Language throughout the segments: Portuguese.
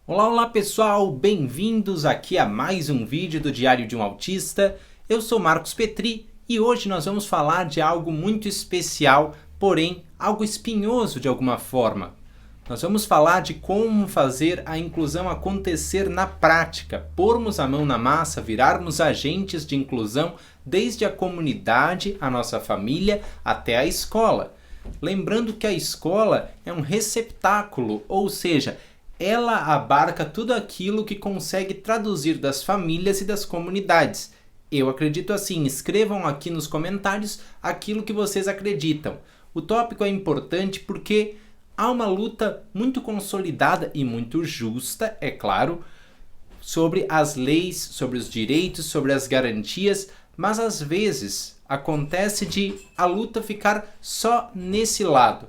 Olá, olá pessoal, bem-vindos aqui a mais um vídeo do Diário de um Autista. Eu sou Marcos Petri e hoje nós vamos falar de algo muito especial, porém algo espinhoso de alguma forma. Nós vamos falar de como fazer a inclusão acontecer na prática, pormos a mão na massa, virarmos agentes de inclusão desde a comunidade, a nossa família, até a escola. Lembrando que a escola é um receptáculo, ou seja, ela abarca tudo aquilo que consegue traduzir das famílias e das comunidades. Eu acredito assim, escrevam aqui nos comentários aquilo que vocês acreditam. O tópico é importante porque há uma luta muito consolidada e muito justa, é claro, sobre as leis, sobre os direitos, sobre as garantias, mas às vezes acontece de a luta ficar só nesse lado,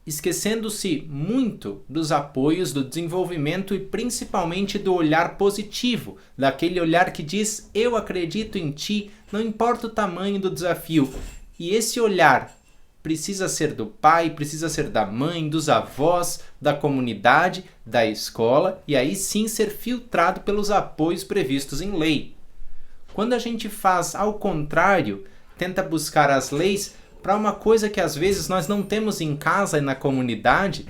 esquecendo-se muito dos apoios, do desenvolvimento e principalmente do olhar positivo, daquele olhar que diz eu acredito em ti, não importa o tamanho do desafio. E esse olhar precisa ser do pai, precisa ser da mãe, dos avós, da comunidade, da escola e aí sim ser filtrado pelos apoios previstos em lei. Quando a gente faz ao contrário, tenta buscar as leis para uma coisa que às vezes nós não temos em casa e na comunidade,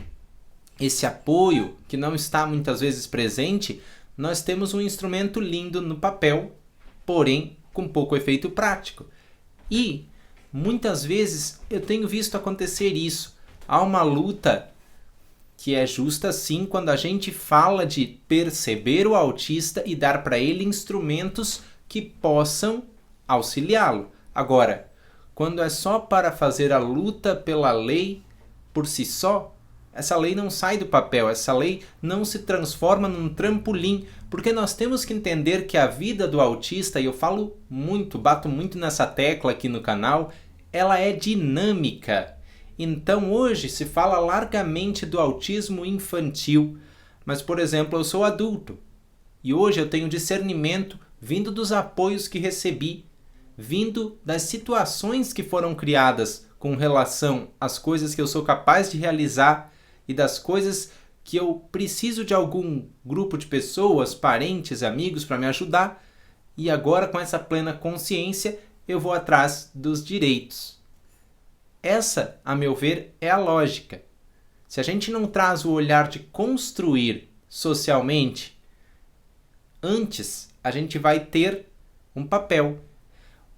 esse apoio que não está muitas vezes presente, nós temos um instrumento lindo no papel, porém com pouco efeito prático. E muitas vezes eu tenho visto acontecer isso. Há uma luta que é justa sim quando a gente fala de perceber o autista e dar para ele instrumentos que possam auxiliá-lo. Agora, quando é só para fazer a luta pela lei por si só, essa lei não sai do papel, essa lei não se transforma num trampolim, porque nós temos que entender que a vida do autista, e eu falo muito, bato muito nessa tecla aqui no canal, ela é dinâmica. Então hoje se fala largamente do autismo infantil, mas por exemplo eu sou adulto, e hoje eu tenho discernimento vindo dos apoios que recebi, vindo das situações que foram criadas com relação às coisas que eu sou capaz de realizar e das coisas que eu preciso de algum grupo de pessoas, parentes, amigos para me ajudar. E agora, com essa plena consciência, eu vou atrás dos direitos. Essa, a meu ver, é a lógica. Se a gente não traz o olhar de construir socialmente, antes a gente vai ter um papel.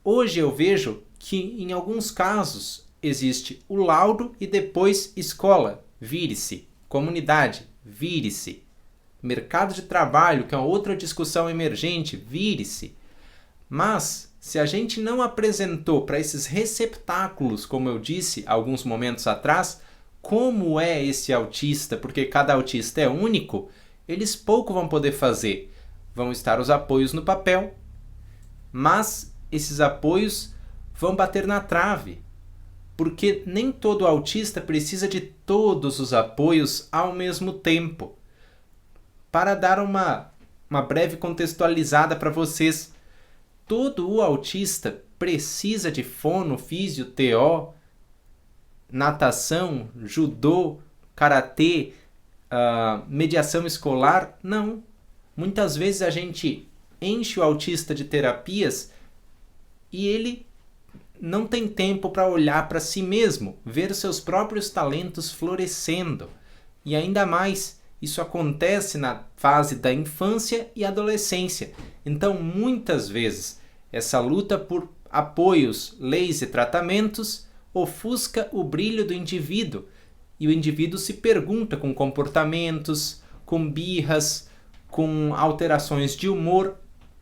Hoje eu vejo que em alguns casos existe o laudo e depois escola, vire-se, comunidade, vire-se, mercado de trabalho, que é outra discussão emergente, vire-se. Mas se a gente não apresentou para esses receptáculos, como eu disse alguns momentos atrás, como é esse autista, porque cada autista é único, eles pouco vão poder fazer. Vão estar os apoios no papel, mas esses apoios vão bater na trave, porque nem todo autista precisa de todos os apoios ao mesmo tempo. Para dar uma breve contextualizada para vocês, todo o autista precisa de fono, físio, TO, natação, judô, karatê, mediação escolar? Não. Muitas vezes a gente enche o autista de terapias e ele não tem tempo para olhar para si mesmo, ver seus próprios talentos florescendo. E ainda mais, isso acontece na fase da infância e adolescência. Então, muitas vezes, essa luta por apoios, leis e tratamentos ofusca o brilho do indivíduo. E o indivíduo se pergunta com comportamentos, com birras, com alterações de humor,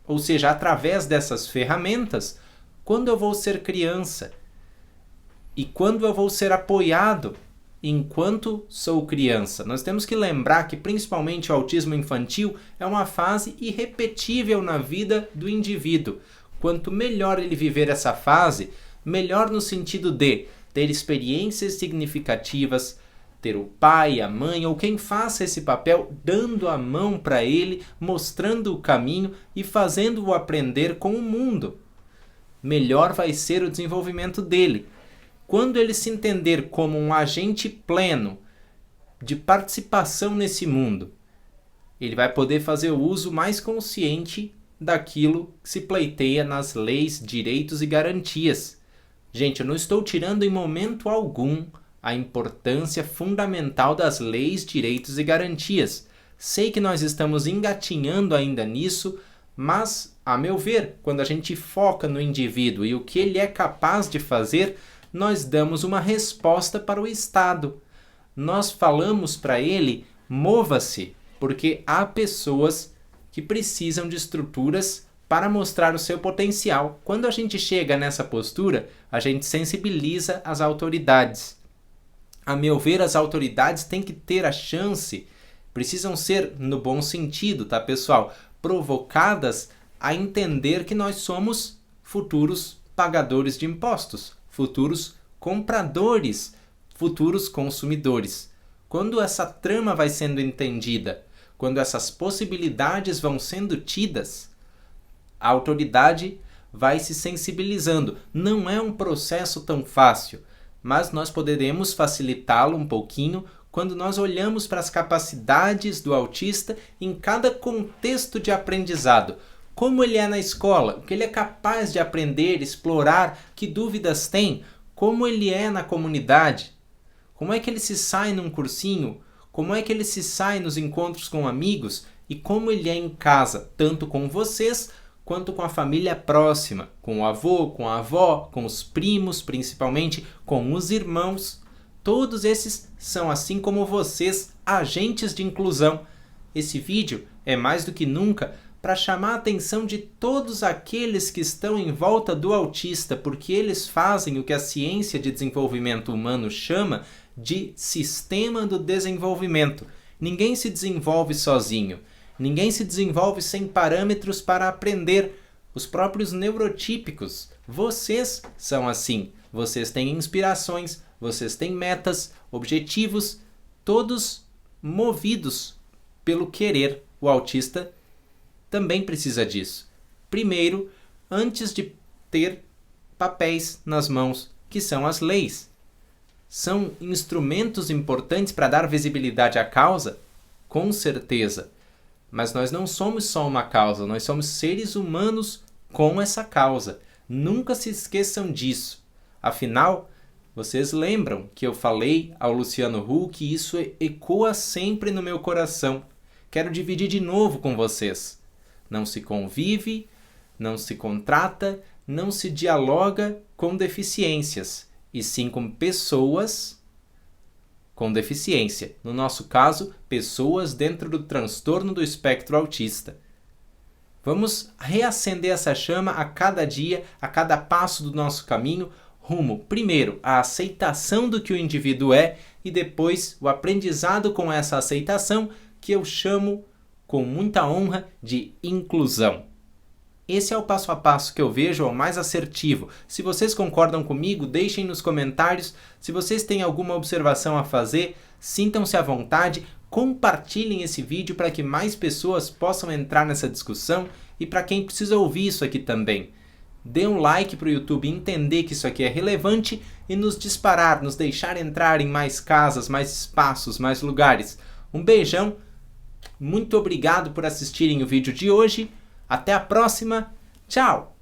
ou seja, através dessas ferramentas, quando eu vou ser criança e quando eu vou ser apoiado enquanto sou criança. Nós temos que lembrar que principalmente o autismo infantil é uma fase irrepetível na vida do indivíduo. Quanto melhor ele viver essa fase, melhor no sentido de ter experiências significativas, ter o pai, a mãe ou quem faça esse papel dando a mão para ele, mostrando o caminho e fazendo-o aprender com o mundo. Melhor vai ser o desenvolvimento dele. Quando ele se entender como um agente pleno de participação nesse mundo, ele vai poder fazer o uso mais consciente daquilo que se pleiteia nas leis, direitos e garantias. Gente, eu não estou tirando em momento algum a importância fundamental das leis, direitos e garantias. Sei que nós estamos engatinhando ainda nisso, mas, a meu ver, quando a gente foca no indivíduo e o que ele é capaz de fazer, nós damos uma resposta para o Estado. Nós falamos para ele, mova-se, porque há pessoas que precisam de estruturas para mostrar o seu potencial. Quando a gente chega nessa postura, a gente sensibiliza as autoridades. A meu ver, as autoridades têm que ter a chance, precisam ser no bom sentido, tá, pessoal? Provocadas a entender que nós somos futuros pagadores de impostos, futuros compradores, futuros consumidores. Quando essa trama vai sendo entendida, quando essas possibilidades vão sendo tidas, a autoridade vai se sensibilizando. Não é um processo tão fácil, mas nós poderemos facilitá-lo um pouquinho quando nós olhamos para as capacidades do autista em cada contexto de aprendizado. Como ele é na escola, o que ele é capaz de aprender, explorar, que dúvidas tem, como ele é na comunidade, como é que ele se sai num cursinho, como é que ele se sai nos encontros com amigos e como ele é em casa, tanto com vocês quanto com a família próxima, com o avô, com a avó, com os primos, principalmente com os irmãos. Todos esses são, assim como vocês, agentes de inclusão. Esse vídeo é mais do que nunca para chamar a atenção de todos aqueles que estão em volta do autista, porque eles fazem o que a ciência de desenvolvimento humano chama de sistema do desenvolvimento. Ninguém se desenvolve sozinho. Ninguém se desenvolve sem parâmetros para aprender. Os próprios neurotípicos, vocês são assim. Vocês têm inspirações, vocês têm metas, objetivos, todos movidos pelo querer. O autista também precisa disso. Primeiro, antes de ter papéis nas mãos, que são as leis. São instrumentos importantes para dar visibilidade à causa? Com certeza. Mas nós não somos só uma causa, nós somos seres humanos com essa causa. Nunca se esqueçam disso. Afinal, vocês lembram que eu falei ao Luciano Huck e isso ecoa sempre no meu coração. Quero dividir de novo com vocês. Não se convive, não se contrata, não se dialoga com deficiências, e sim com pessoas com deficiência. No nosso caso, pessoas dentro do transtorno do espectro autista. Vamos reacender essa chama a cada dia, a cada passo do nosso caminho, rumo, primeiro, à aceitação do que o indivíduo é e depois o aprendizado com essa aceitação, que eu chamo com muita honra de inclusão. Esse é o passo a passo que eu vejo o mais assertivo. Se vocês concordam comigo, deixem nos comentários. Se vocês têm alguma observação a fazer, sintam-se à vontade, compartilhem esse vídeo para que mais pessoas possam entrar nessa discussão e para quem precisa ouvir isso aqui também. Dê um like para o YouTube entender que isso aqui é relevante e nos disparar, nos deixar entrar em mais casas, mais espaços, mais lugares. Um beijão. Muito obrigado por assistirem o vídeo de hoje. Até a próxima. Tchau!